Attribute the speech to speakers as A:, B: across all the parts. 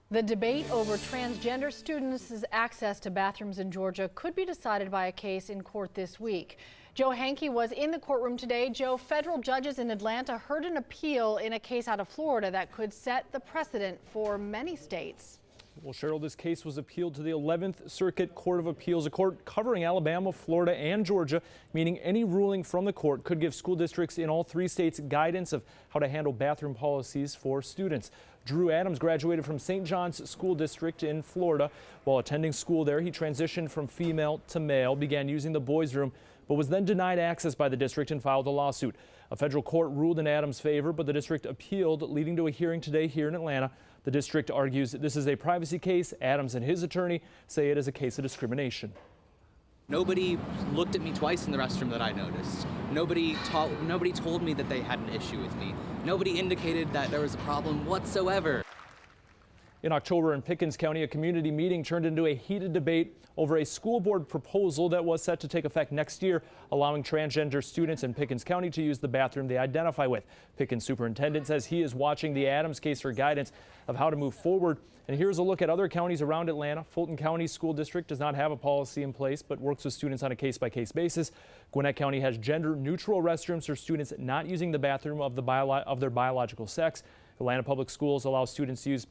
A: The debate over transgender students' access to bathrooms in Georgia could be decided by a case in court this week. Joe Hankey was in the courtroom today. Joe, federal judges in Atlanta heard an appeal in a case out of Florida that could set the precedent for many states.
B: Well, Cheryl, this case was appealed to the 11th Circuit Court of Appeals, a court covering Alabama, Florida, and Georgia, meaning any ruling from the court could give school districts in all three states guidance of how to handle bathroom policies for students. Drew Adams graduated from St. John's School District in Florida. While attending school there, he transitioned from female to male, began using the boys' room, but was then denied access by the district and filed a lawsuit. A federal court ruled in Adams' favor, but the district appealed, leading to a hearing today here in Atlanta. The district argues this is a privacy case. Adams and his attorney say it is a case of discrimination.
C: Nobody looked at me twice in the restroom that I noticed. Nobody told me that they had an issue with me. Nobody indicated that there was a problem whatsoever.
B: In October in Pickens County, a community meeting turned into a heated debate over a school board proposal that was set to take effect next year, allowing transgender students in Pickens County to use the bathroom they identify with. Pickens superintendent says he is watching the Adams case for guidance of how to move forward. And here's a look at other counties around Atlanta. Fulton County School District does not have a policy in place, but works with students on a case-by-case basis. Gwinnett County has gender-neutral restrooms for students not using the bathroom of their biological sex. Atlanta Public Schools allow students to use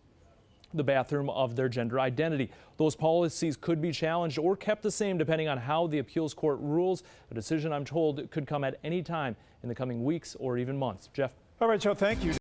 B: the bathroom of their gender identity. Those policies could be challenged or kept the same depending on how the appeals court rules. A decision, I'm told, could come at any time in the coming weeks or even months. Jeff.
D: All right, Joe, thank you.